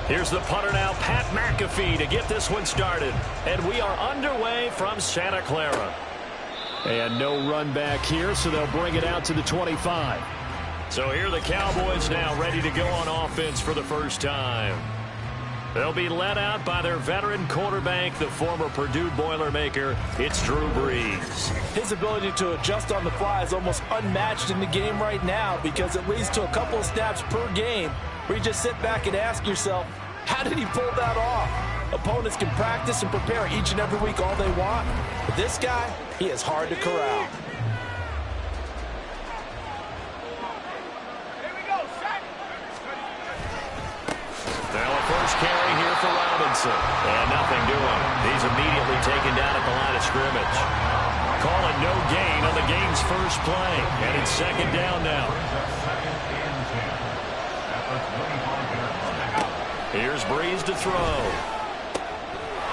Here's the punter now, Pat McAfee, to get this one started. And we are underway from Santa Clara. And no run back here, so they'll bring it out to the 25. So here are the Cowboys now ready to go on offense for the first time. They'll be led out by their veteran quarterback, the former Purdue Boilermaker. It's Drew Brees. His ability to adjust on the fly is almost unmatched in the game right now because it leads to a couple of snaps per game where you just sit back and ask yourself, how did he pull that off? Opponents can practice and prepare each and every week all they want. But this guy, he is hard to corral. Now a first carry here for Robinson. And nothing doing. He's immediately taken down at the line of scrimmage. Calling no gain on the game's first play. And it's second down now. Here's Brees to throw.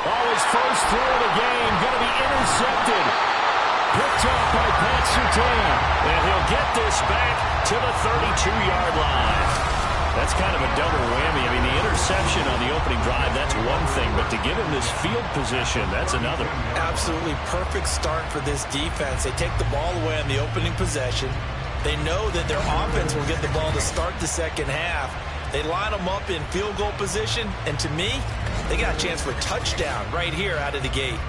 Oh, his first throw of the game going to be intercepted. Picked up by Pat Surtain. And he'll get this back to the 32-yard line. That's kind of a double whammy. I mean, the interception on the opening drive, that's one thing. But to give him this field position, that's another. Absolutely perfect start for this defense. They take the ball away on the opening possession. They know that their offense will get the ball to start the second half. They line them up in field goal position, and to me, they got a chance for a touchdown right here out of the gate.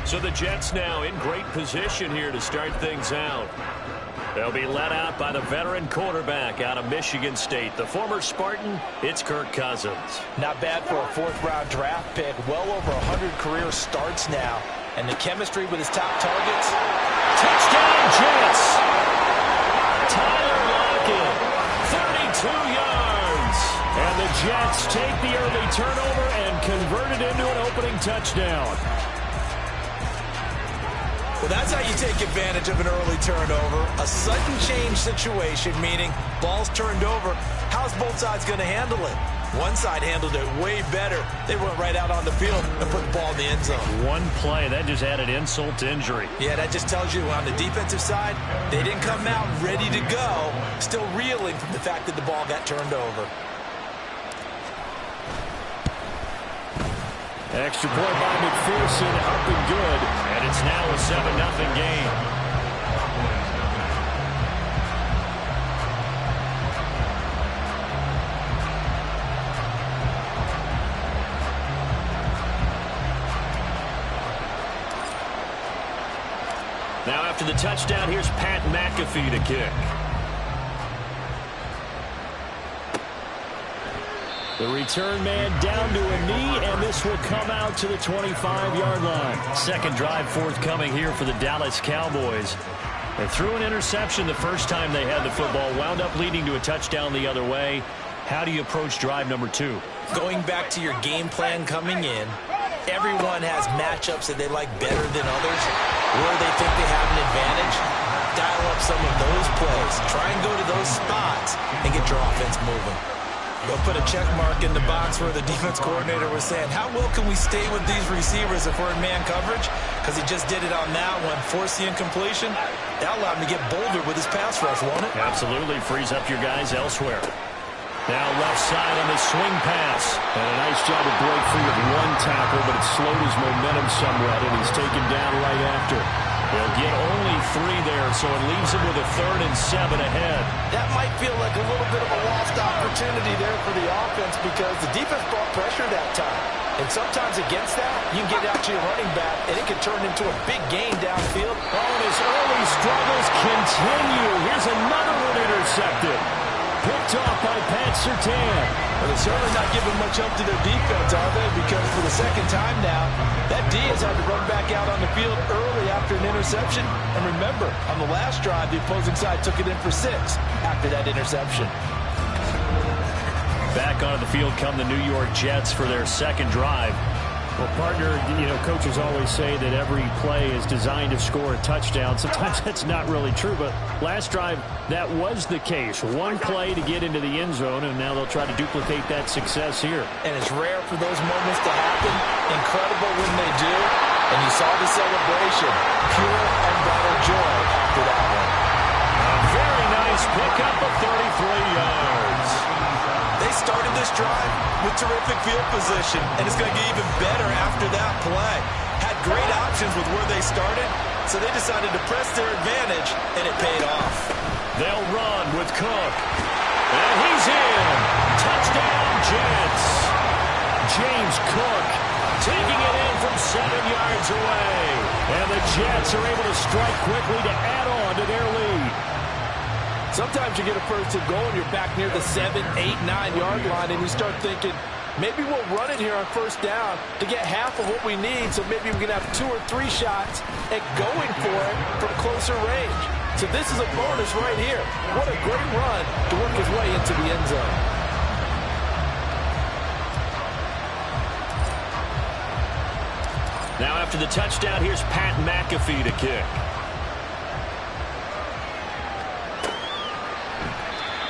So the Jets now in great position here to start things out. They'll be led out by the veteran quarterback out of Michigan State. The former Spartan, it's Kirk Cousins. Not bad for a fourth-round draft pick. Well over 100 career starts now. And the chemistry with his top targets. Touchdown, Jets! Tyler Lockett, 32 yards. And the Jets take the early turnover and convert it into an opening touchdown. Well, that's how you take advantage of an early turnover. A sudden change situation, meaning ball's turned over. How's both sides going to handle it? One side handled it way better. They went right out on the field and put the ball in the end zone. One play, that just added insult to injury. Yeah, that just tells you on the defensive side, they didn't come out ready to go, still reeling from the fact that the ball got turned over. Extra point by McPherson, up and good. And it's now a 7-0 game. Now after the touchdown, here's Pat McAfee to kick. The return man down to a knee, and this will come out to the 25-yard line. Second drive forthcoming here for the Dallas Cowboys. They threw an interception the first time they had the football, wound up leading to a touchdown the other way. How do you approach drive number 2? Going back to your game plan coming in, everyone has matchups that they like better than others, where they think they have an advantage. Dial up some of those plays. Try and go to those spots and get your offense moving. They'll put a check mark in the box where the defense coordinator was saying, how well can we stay with these receivers if we're in man coverage? Because he just did it on that one, forced the incompletion. That allowed him to get bolder with his pass rush, won't it? Absolutely. Frees up your guys elsewhere. Now left side on the swing pass. And a nice job to break free of one tackle, but it slowed his momentum somewhat, and he's taken down right after. They'll get only 3 there, so it leaves him with a 3rd and 7 ahead. That might feel like a little bit of a lost opportunity there for the offense because the defense brought pressure that time. And sometimes against that, you can get out to your running back, and it can turn into a big gain downfield. Oh, and his early struggles continue. Here's another one intercepted. Picked off by Pat Surtain. Well, they're certainly not giving much up to their defense, are they? Because for the second time now, that D has had to run back out on the field early after an interception. And remember, on the last drive, the opposing side took it in for 6 after that interception. Back onto the field come the New York Jets for their second drive. Well, partner, coaches always say that every play is designed to score a touchdown. Sometimes that's not really true, but last drive, that was the case. One play to get into the end zone, and now they'll try to duplicate that success here. And it's rare for those moments to happen. Incredible when they do. And you saw the celebration. Pure and utter joy after that one. A very nice pickup of 33 yards. They started this drive with terrific field position, and it's going to get even better after that play. Had great options with where they started, so they decided to press their advantage, and it paid off. They'll run with Cook. And he's in. Touchdown, Jets. James Cook taking it in from 7 yards away. And the Jets are able to strike quickly to add on to their lead. Sometimes you get a first and goal and you're back near the 7, 8, 9-yard line, and you start thinking, maybe we'll run it here on first down to get half of what we need, so maybe we can have 2 or 3 shots at going for it from closer range. So this is a bonus right here. What a great run to work his way into the end zone. Now after the touchdown, here's Pat McAfee to kick.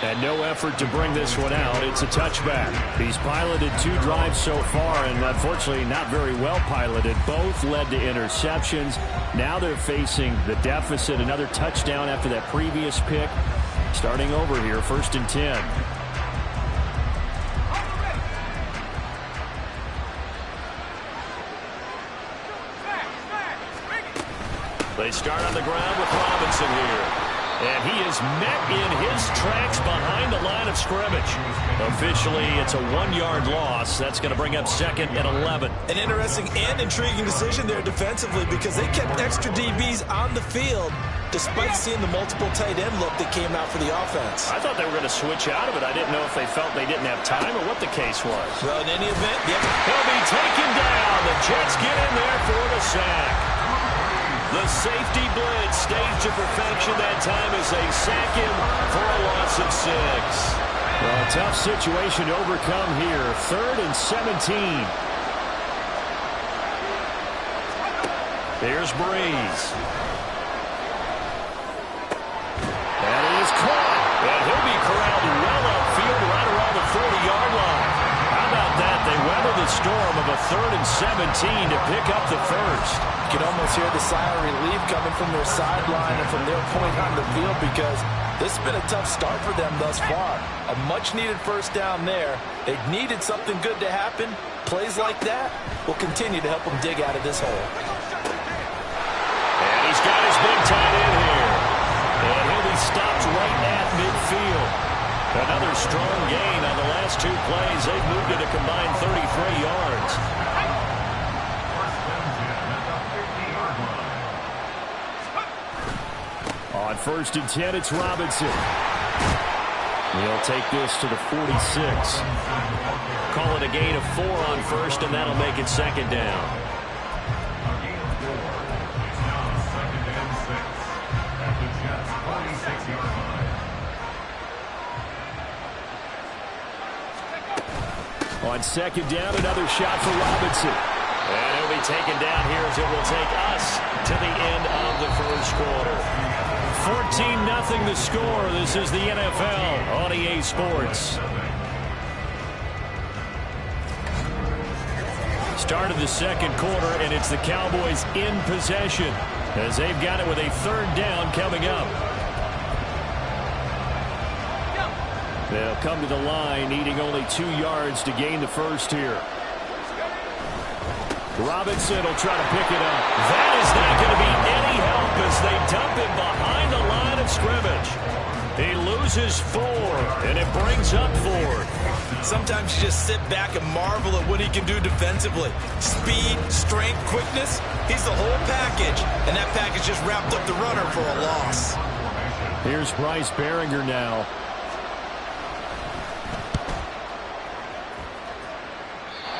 And no effort to bring this one out. It's a touchback. He's piloted 2 drives so far, and unfortunately not very well piloted. Both led to interceptions. Now they're facing the deficit. Another touchdown after that previous pick. Starting over here, 1st and 10. They start on the ground with Robinson here. And he is met in his tracks behind the line of scrimmage. Officially, it's a 1-yard loss. That's going to bring up 2nd and 11. An interesting and intriguing decision there defensively because they kept extra DBs on the field despite seeing the multiple tight end look that came out for the offense. I thought they were going to switch out of it. I didn't know if they felt they didn't have time or what the case was. Well, in any event, he'll be taken down. The Jets get in there for the sack. The safety blitz staged to perfection that time as they sack him for a loss of 6. Well, a tough situation to overcome here. 3rd and 17. Here's Breeze. And it is caught. And he'll be corralled well upfield right around the 40-yard line. How about that? They weather the storm of a a 3rd and 17 to pick up the first. You can almost hear the sigh of relief coming from their sideline and from their point on the field because this has been a tough start for them thus far. A much-needed first down there. They needed something good to happen. Plays like that will continue to help them dig out of this hole. And he's got his big tight end here. And he'll be stopped right at midfield. Another strong gain on the last 2 plays. They've moved it a combined 33 yards. On 1st and 10, it's Robinson. He'll take this to the 46. Call it a gain of 4 on 1st, and that'll make it 2nd down. On 2nd down, another shot for Robinson. And he'll be taken down here as it will take us to the end of the first quarter. 14-0 the score. This is the NFL on EA Sports. Start of the 2nd quarter, and it's the Cowboys in possession as they've got it with a 3rd down coming up. They'll come to the line, needing only 2 yards to gain the first here. Robinson will try to pick it up. That is not going to be any help as they dump him behind the line of scrimmage. He loses 4, and it brings up 4. Sometimes you just sit back and marvel at what he can do defensively. Speed, strength, quickness, he's the whole package. And that package just wrapped up the runner for a loss. Here's Bryce Baringer now.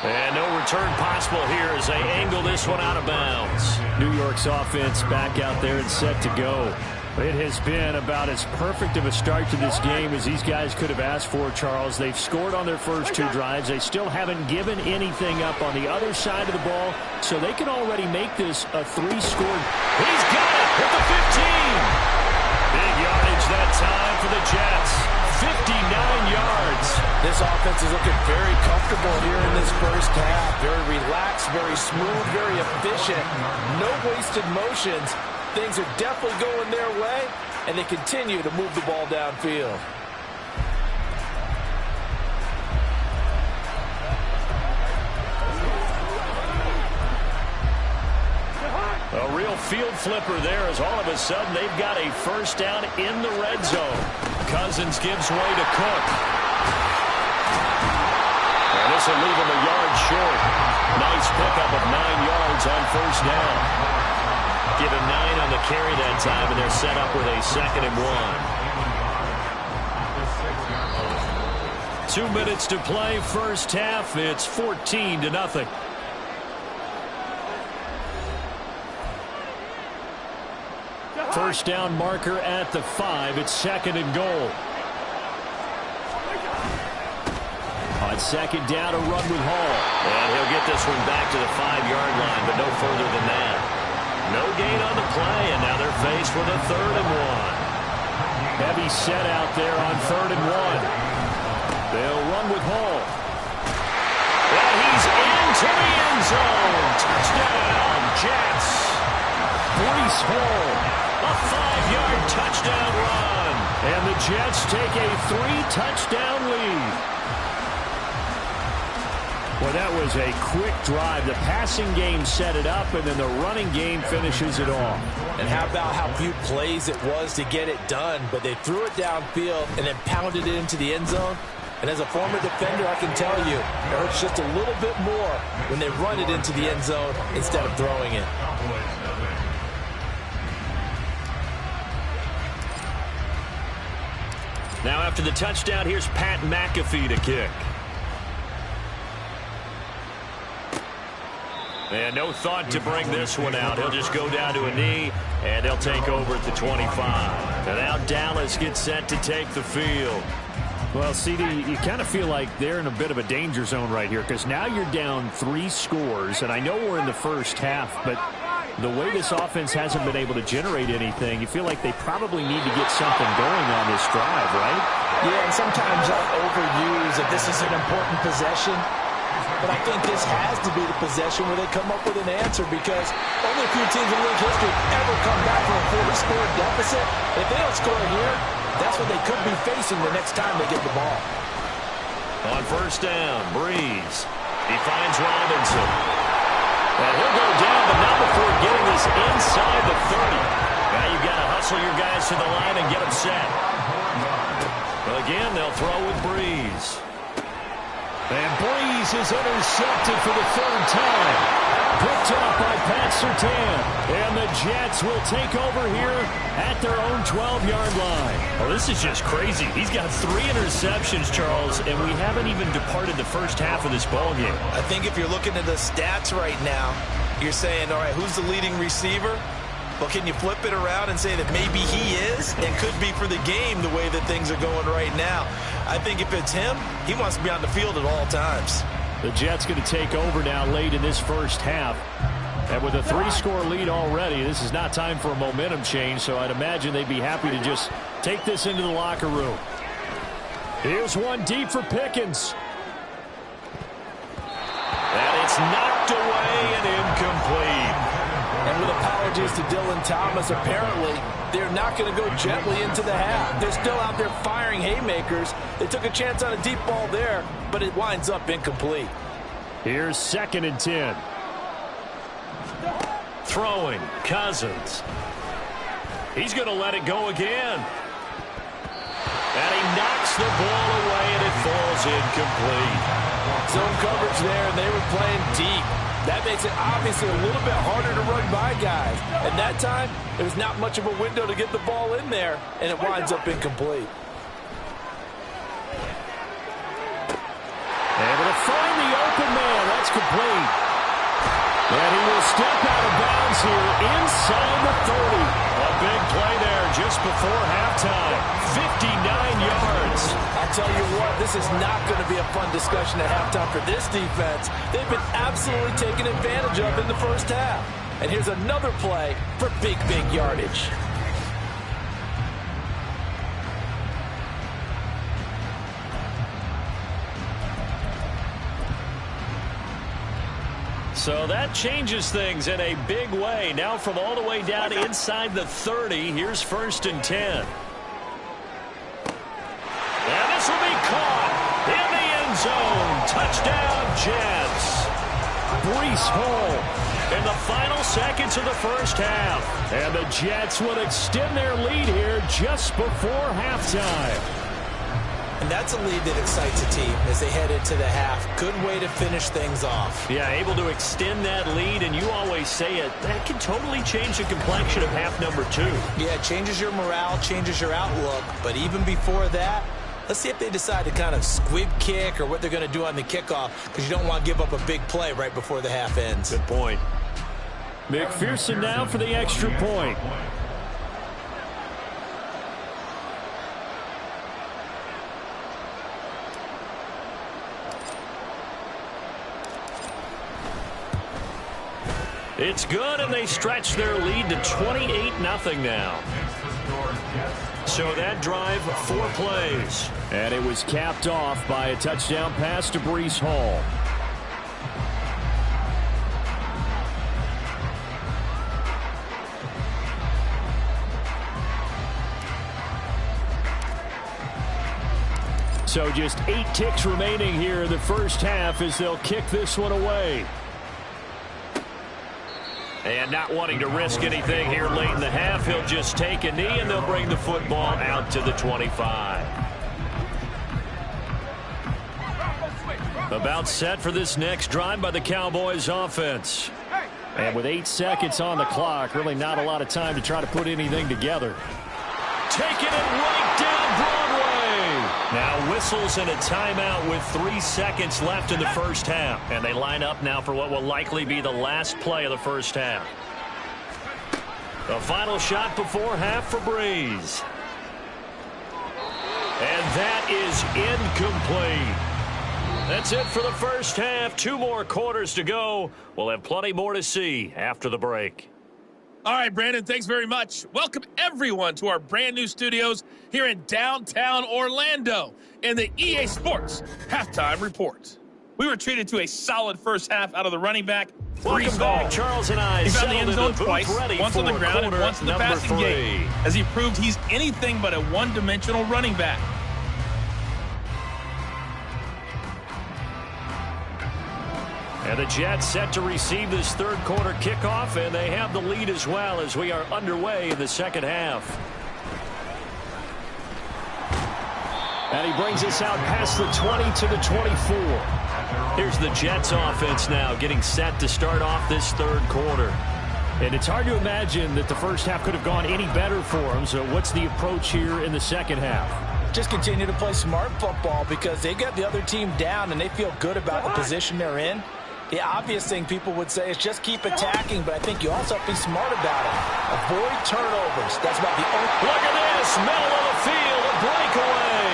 And no return possible here as they angle this one out of bounds. New York's offense back out there and set to go. It has been about as perfect of a start to this game as these guys could have asked for, Charles. They've scored on their first 2 drives. They still haven't given anything up on the other side of the ball, so they can already make this a 3-score. He's got it at the 15. Big yardage that time for the Jets. 59 yards. This offense is looking very comfortable here in this first half. Very relaxed, very smooth, very efficient. No wasted motions. Things are definitely going their way, and they continue to move the ball downfield. A real field flipper there as all of a sudden they've got a first down in the red zone. Cousins gives way to Cook. And this will leave him a yard short. Nice pickup of 9 yards on first down. Give him 9 on the carry that time, and they're set up with a 2nd and 1. 2 minutes to play first half. It's 14-0. First down marker at the 5. It's 2nd and goal. On 2nd down, a run with Hall. And he'll get this one back to the 5-yard line, but no further than that. No gain on the play, and now they're faced with a 3rd and 1. Heavy set out there on 3rd and 1. They'll run with Hall. And he's into the end zone. Touchdown, Jets. Breece Hall. A 5-yard touchdown run. And the Jets take a 3-touchdown lead. Well, that was a quick drive. The passing game set it up, and then the running game finishes it off. And how about how few plays it was to get it done, but they threw it downfield and then pounded it into the end zone. And as a former defender, I can tell you, it hurts just a little bit more when they run it into the end zone instead of throwing it. Now after the touchdown, here's Pat McAfee to kick. And no thought to bring this one out. He'll just go down to a knee, and they'll take over at the 25. And now Dallas gets set to take the field. Well, CD, you kind of feel like they're in a bit of a danger zone right here because now you're down 3 scores, and I know we're in the first half, but the way this offense hasn't been able to generate anything, you feel like they probably need to get something going on this drive, right? Yeah, and sometimes I'll overuse if this is an important possession. but I think this has to be the possession where they come up with an answer, because only a few teams in league history have ever come back from a 4-score deficit. If they don't score here, that's what they could be facing the next time they get the ball. On first down, Breeze. He finds Robinson. And he'll go down, but not before getting this inside the 30. Now you've got to hustle your guys to the line and get them set. Again, they'll throw with Breeze. And Breeze is intercepted for the third time. Picked up by Pat Surtain. And the Jets will take over here at their own 12-yard line. Oh, this is just crazy. He's got 3 interceptions, Charles, and we haven't even departed the first half of this ball game. I think if you're looking at the stats right now, you're saying, all right, who's the leading receiver? Well, can you flip it around and say that maybe he is and could be for the game the way that things are going right now? I think if it's him, he wants to be on the field at all times. The Jets going to take over now late in this first half. And with a 3-score lead already, this is not time for a momentum change, so I'd imagine they'd be happy to just take this into the locker room. Here's one deep for Pickens. And it's knocked away and incomplete. And with apologies to Dylan Thomas, apparently they're not going to go gently into the half. They're still out there firing haymakers. They took a chance on a deep ball there, but it winds up incomplete. Here's 2nd and 10. Throwing, Cousins. He's going to let it go again. And he knocks the ball away, and it falls incomplete. Zone coverage there, and they were playing deep. That makes it obviously a little bit harder to run by guys. At that time, there was not much of a window to get the ball in there, and it winds up incomplete. Able to find the open man. That's complete. And he will step out of bounds here inside the 30. A big play there just before halftime. 59 yards. I tell you what, this is not going to be a fun discussion at halftime for this defense. They've been absolutely taken advantage of in the first half. And here's another play for big yardage. So that changes things in a big way. Now from all the way down inside the 30, here's 1st and 10. And this will be caught in the end zone. Touchdown, Jets. Breece Hall In the final seconds of the first half. And the Jets will extend their lead here just before halftime. And that's a lead that excites a team as they head into the half. Good way to finish things off. Yeah, able to extend that lead, and you always say it, that can totally change the complexion of half number 2. Yeah, it changes your morale, changes your outlook. But even before that, let's see if they decide to kind of squib kick or what they're going to do on the kickoff, because you don't want to give up a big play right before the half ends. Good point. McPherson now for the extra point. It's good, and they stretch their lead to 28-0 now. So that drive, 4 plays. And it was capped off by a touchdown pass to Breece Hall. So just 8 ticks remaining here in the first half as they'll kick this one away. And not wanting to risk anything here late in the half, he'll just take a knee, and they'll bring the football out to the 25. About set for this next drive by the Cowboys offense. And with 8 seconds on the clock, really not a lot of time to try to put anything together. Taking it right down Broadway. Now whistles and a timeout with 3 seconds left in the first half. And they line up now for what will likely be the last play of the first half. The final shot before half for Breeze. And that is incomplete. That's it for the first half. 2 more quarters to go. We'll have plenty more to see after the break. All right, Brandon, thanks very much. Welcome, everyone, to our brand-new studios here in downtown Orlando in the EA Sports Halftime Report. We were treated to a solid first half out of the running back. Welcome back, Charles and I. He found the end zone twice, once on the ground and once in the passing game, as he proved he's anything but a one-dimensional running back. And the Jets set to receive this third quarter kickoff, and they have the lead as well as we are underway in the second half. And he brings us out past the 20 to the 24. Here's the Jets offense now getting set to start off this third quarter. And it's hard to imagine that the first half could have gone any better for them. So what's the approach here in the second half? Just continue to play smart football because they got the other team down and they feel good about the position they're in. The obvious thing people would say is just keep attacking, but I think you also have to be smart about it. Avoid turnovers. That's about the only... Look at this. Middle of the field. A breakaway.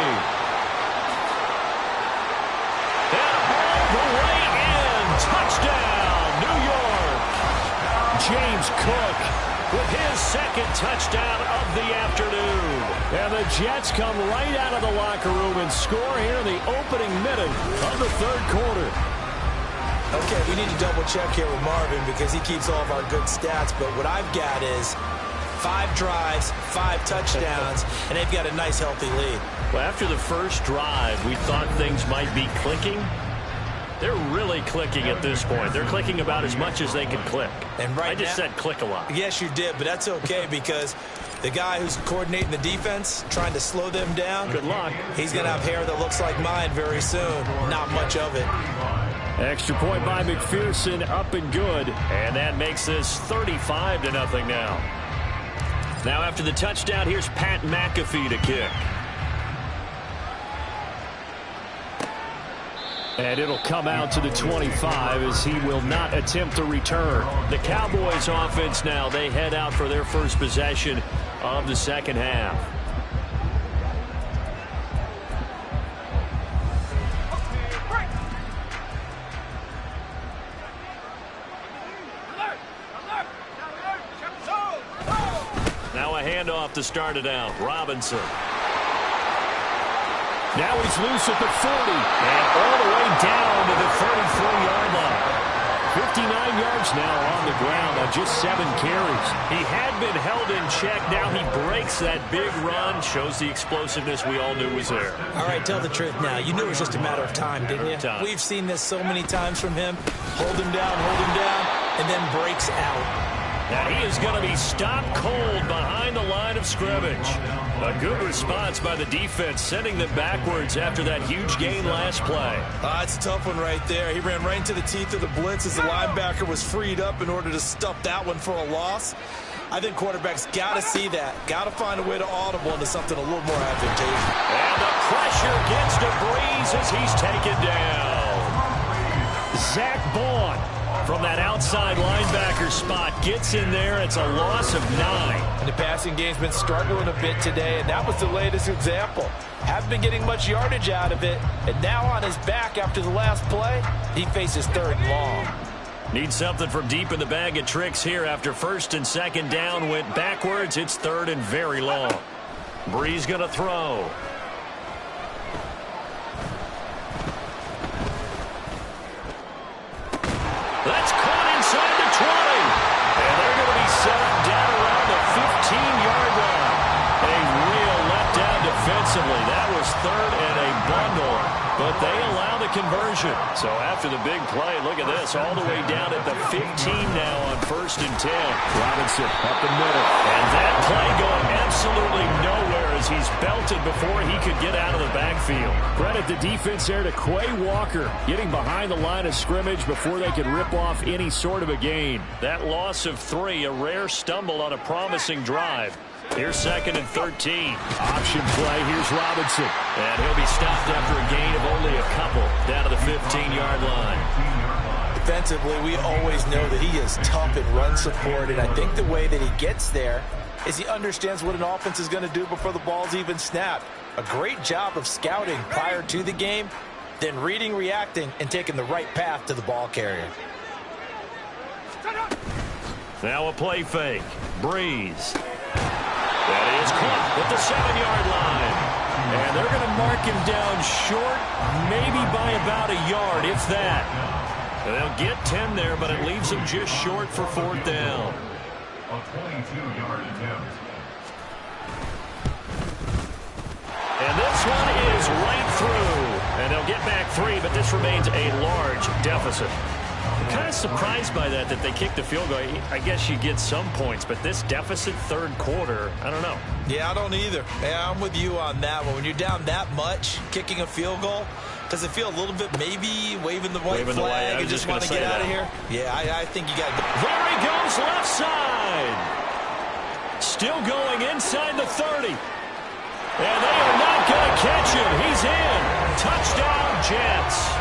And all the way in. Touchdown, New York. James Cook with his second touchdown of the afternoon. And the Jets come right out of the locker room and score here in the opening minute of the third quarter. Okay, we need to double check here with Marvin because he keeps all of our good stats, but what I've got is 5 drives, 5 touchdowns, and they've got a nice, healthy lead. Well, after the first drive, we thought things might be clicking. They're really clicking at this point. They're clicking about as much as they can click. And right I just said click a lot. Yes, you did, but that's okay because the guy who's coordinating the defense, trying to slow them down, good luck. He's going to have hair that looks like mine very soon. Not much of it. Extra point by McPherson, up and good. And that makes this 35-0 now. Now after the touchdown, here's Pat McAfee to kick. And it'll come out to the 25 as he will not attempt to return. The Cowboys offense now, they head out for their first possession of the second half. Now a handoff to start it out. Robinson. Now he's loose at the 40 and all the way down to the 33-yard line. 59 yards now on the ground on just 7 carries. He had been held in check. Now he breaks that big run. Shows the explosiveness we all knew was there. All right, tell the truth now. You knew it was just a matter of time, didn't you? We've seen this so many times from him. Hold him down, and then breaks out. Now he is going to be stopped cold behind the line of scrimmage. A good response by the defense, sending them backwards after that huge gain last play. It's a tough one right there. He ran right into the teeth of the blitz as the linebacker was freed up in order to stuff that one for a loss. I think quarterbacks got to see that. Got to find a way to audible into something a little more advantageous. And the pressure gets to Breeze as he's taken down. Zach Bond from that outside linebacker spot gets in there. It's a loss of 9. And the passing game's been struggling a bit today, and that was the latest example. Haven't been getting much yardage out of it, and now on his back after the last play, he faces 3rd and long. Needs something from deep in the bag of tricks here after 1st and 2nd down went backwards. It's 3rd and very long. Breeze going to throw. That's caught inside the 20. And they're going to be set up down around the 15-yard line. A real letdown defensively. That was 3rd and a bundle, but they allow the conversion. So after the big play, look at this, all the way down at the 15 now on 1st and 10. Robinson up the middle. And that play going absolutely nowhere as he's belted before he could get out of the backfield. Credit the defense there to Quay Walker, getting behind the line of scrimmage before they could rip off any sort of a gain. That loss of 3, a rare stumble on a promising drive. Here's 2nd and 13. Option play. Here's Robinson. And he'll be stopped after a gain of only a couple down to the 15-yard line. Defensively, we always know that he is tough in run support, and I think the way that he gets there is he understands what an offense is going to do before the ball's even snapped. A great job of scouting prior to the game, then reading, reacting, and taking the right path to the ball carrier. Now a play fake. Breeze. That is caught at the 7-yard line. And they're going to mark him down short, maybe by about a yard, if that. They'll get 10 there, but it leaves them just short for 4th down. A 22-yard attempt. And this one is right through. And they'll get back 3, but this remains a large deficit. I'm kind of surprised by that they kicked the field goal. I guess you get some points, but this deficit 3rd quarter, I don't know. Yeah, I don't either. Yeah, I'm with you on that one. When you're down that much, kicking a field goal, does it feel a little bit maybe waving the white flag and just want to get out of here? Yeah, I think you got to. There he goes, left side. Still going inside the 30. And they are not going to catch him. He's in. Touchdown, Jets.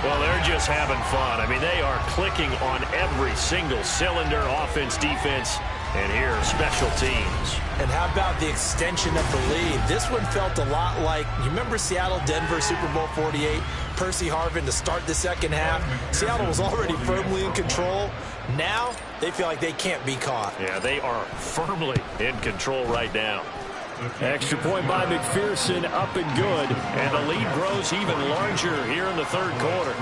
Well, they're just having fun. I mean, they are clicking on every single cylinder, offense, defense, and here, special teams. And how about the extension of the lead? This one felt a lot like, you remember Seattle-Denver Super Bowl 48? Percy Harvin to start the second half. Seattle was already firmly in control. Now, they feel like they can't be caught. Yeah, they are firmly in control right now. Extra point by McPherson, up and good. And the lead grows even larger here in the 3rd quarter.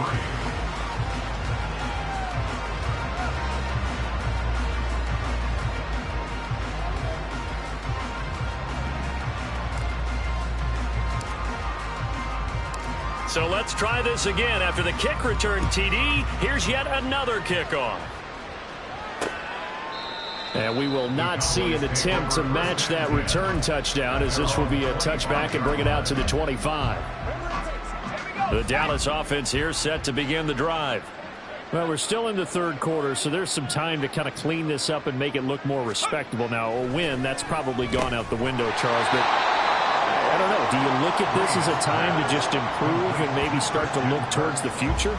So let's try this again. After the kick return TD, here's yet another kickoff. And we will not see an attempt to match that return touchdown, as this will be a touchback and bring it out to the 25. The Dallas offense here set to begin the drive. Well, we're still in the 3rd quarter, so there's some time to kind of clean this up and make it look more respectable. Now, a win, that's probably gone out the window, Charles, but I don't know. Do you look at this as a time to just improve and maybe start to look towards the future?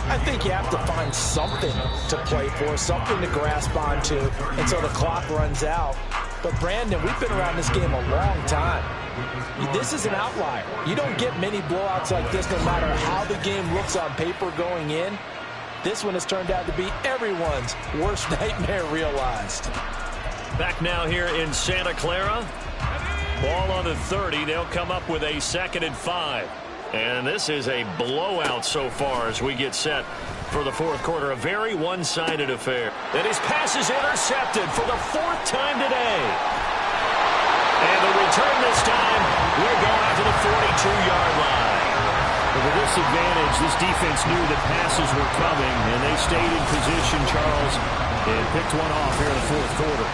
I think you have to find something to play for, something to grasp onto until the clock runs out. But, Brandon, we've been around this game a long time. This is an outlier. You don't get many blowouts like this no matter how the game looks on paper going in. This one has turned out to be everyone's worst nightmare realized. Back now here in Santa Clara. Ball on the 30. They'll come up with a 2nd and 5. And this is a blowout so far as we get set for the 4th quarter. A very one-sided affair. And his pass is intercepted for the 4th time today. And the return this time will go out to the 42-yard line. With this advantage, this defense knew that passes were coming, and they stayed in position, Charles, and picked one off here in the 4th quarter.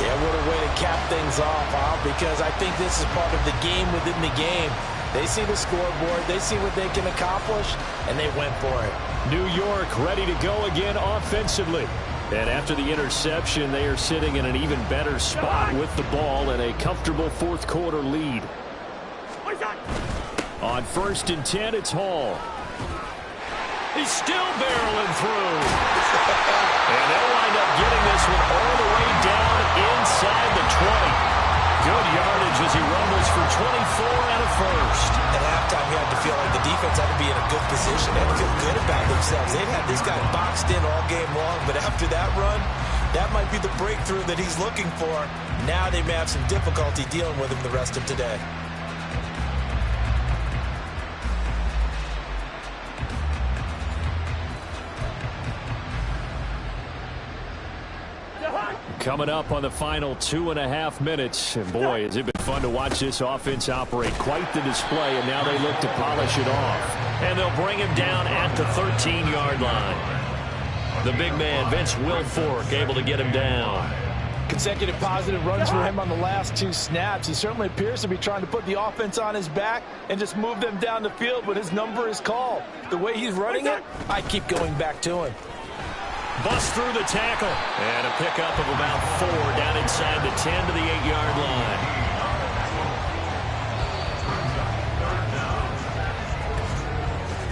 Yeah, what a way to cap things off, huh? Because I think this is part of the game within the game. They see the scoreboard, they see what they can accomplish, and they went for it. New York ready to go again offensively. And after the interception, they are sitting in an even better spot with the ball and a comfortable 4th quarter lead. On 1st and 10, it's Hall. He's still barreling through. And they'll wind up getting this one all the way down inside the 20. Good yardage as he rumbles for 24 and a first. At halftime, you had to feel like the defense had to be in a good position. They had to feel good about themselves. They've had this guy boxed in all game long, but after that run, that might be the breakthrough that he's looking for. Now they may have some difficulty dealing with him the rest of today. Coming up on the final 2.5 minutes. And boy, has it been fun to watch this offense operate. Quite the display, and now they look to polish it off. And they'll bring him down at the 13-yard line. The big man, Vince Wilfork, able to get him down. Consecutive positive runs for him on the last 2 snaps. He certainly appears to be trying to put the offense on his back and just move them down the field when his number is called. The way he's running it, I keep going back to him. Bust through the tackle. And a pickup of about 4 down inside the 10 to the 8-yard line.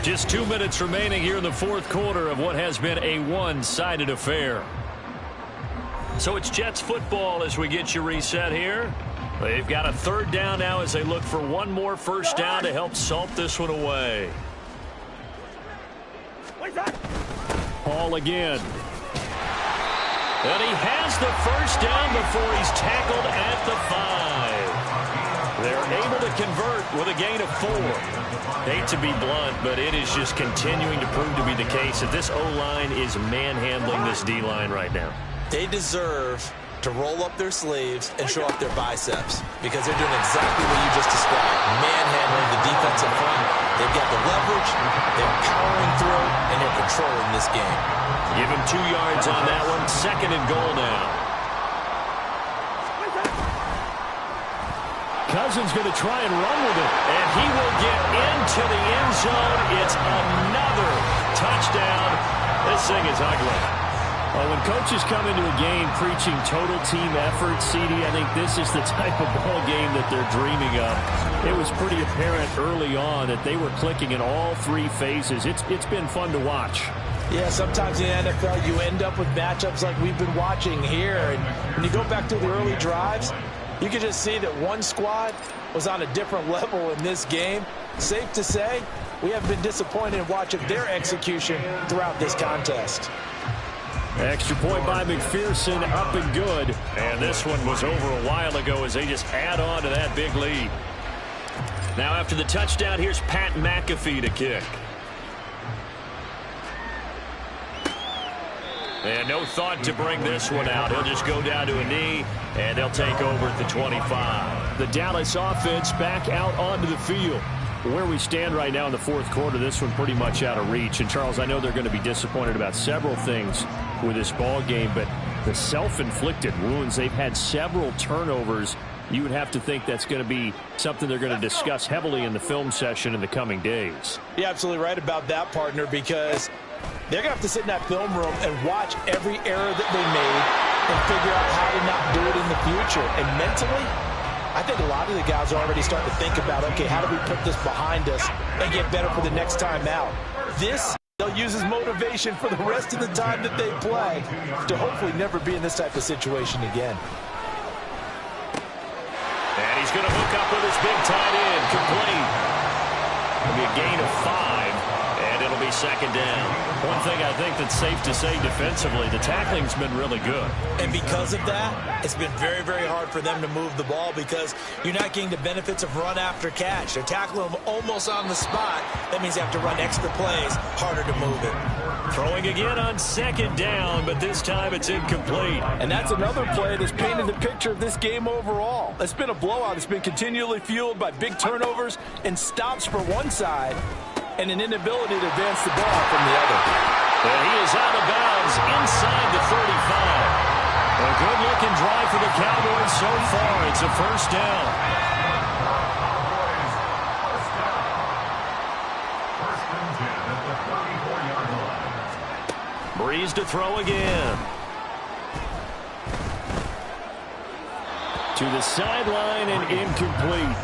Just 2 minutes remaining here in the 4th quarter of what has been a one-sided affair. So it's Jets football as we get you reset here. They've got a 3rd down now as they look for one more first down to help salt this one away. Hall again. And he has the first down before he's tackled at the 5. They're able to convert with a gain of 4. Hate to be blunt, but it is just continuing to prove to be the case that this O-line is manhandling this D-line right now. They deserve to roll up their sleeves and show off their biceps because they're doing exactly what you just described, manhandling the defensive front. They've got the leverage, they're powering through, and they're controlling this game. Give him 2 yards on that one. 2nd and goal now. Cousins going to try and run with it, and he will get into the end zone. It's another touchdown. This thing is ugly. Well, when coaches come into a game preaching total team effort, CD, I think this is the type of ball game that they're dreaming of. It was pretty apparent early on that they were clicking in all 3 phases. It's been fun to watch. Yeah, sometimes in the NFL you end up with matchups like we've been watching here. And when you go back to the early drives, you can just see that one squad was on a different level in this game. Safe to say, we have been disappointed in watching their execution throughout this contest. Extra point by McPherson, up and good. And this one was over a while ago as they just add on to that big lead. Now after the touchdown, here's Pat McAfee to kick. And no thought to bring this one out. He'll just go down to a knee, and they'll take over at the 25. The Dallas offense back out onto the field. Where we stand right now in the 4th quarter, this one pretty much out of reach. And, Charles, I know they're going to be disappointed about several things with this ball game, but the self-inflicted wounds, they've had several turnovers. You would have to think that's going to be something they're going to discuss heavily in the film session in the coming days. You're absolutely right about that, partner, because they're going to have to sit in that film room and watch every error that they made and figure out how to not do it in the future. And mentally, I think a lot of the guys are already starting to think about, okay, how do we put this behind us and get better for the next time out? This, they'll use as motivation for the rest of the time that they play to hopefully never be in this type of situation again. And he's going to hook up with his big tight end, complete. It'll be a gain of 5, and it'll be 2nd down. One thing I think that's safe to say defensively, the tackling's been really good. And because of that, it's been very, very hard for them to move the ball because you're not getting the benefits of run after catch. They're tackling them almost on the spot. That means they have to run extra plays, harder to move it. Throwing again on 2nd down, but this time it's incomplete. And that's another play that's painted the picture of this game overall. It's been a blowout. It's been continually fueled by big turnovers and stops for one side and an inability to advance the ball from the other. And he is out of bounds inside the 35. A good-looking drive for the Cowboys so far. It's a 1st down. Breeze to throw again. To the sideline and incomplete.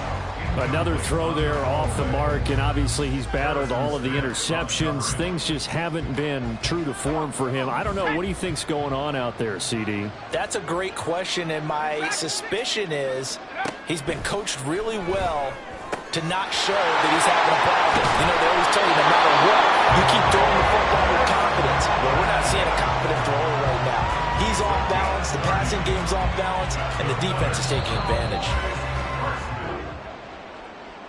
Another throw there off the mark, and obviously he's battled all of the interceptions. Things just haven't been true to form for him. I don't know. What do you think's going on out there, CD? That's a great question, and my suspicion is he's been coached really well to not show that he's having a problem. You know, they always tell you no matter what, you keep throwing the football with confidence. Well, we're not seeing a confident thrower right now. He's off balance, the passing game's off balance, and the defense is taking advantage.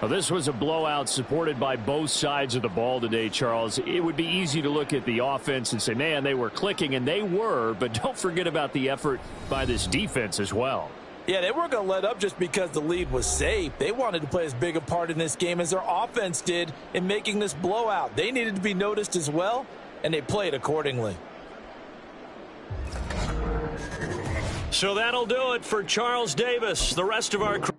Well, this was a blowout supported by both sides of the ball today, Charles. It would be easy to look at the offense and say, man, they were clicking, and they were, but don't forget about the effort by this defense as well. Yeah, they weren't going to let up just because the lead was safe. They wanted to play as big a part in this game as their offense did in making this blowout. They needed to be noticed as well, and they played accordingly. So that'll do it for Charles Davis. The rest of our crew.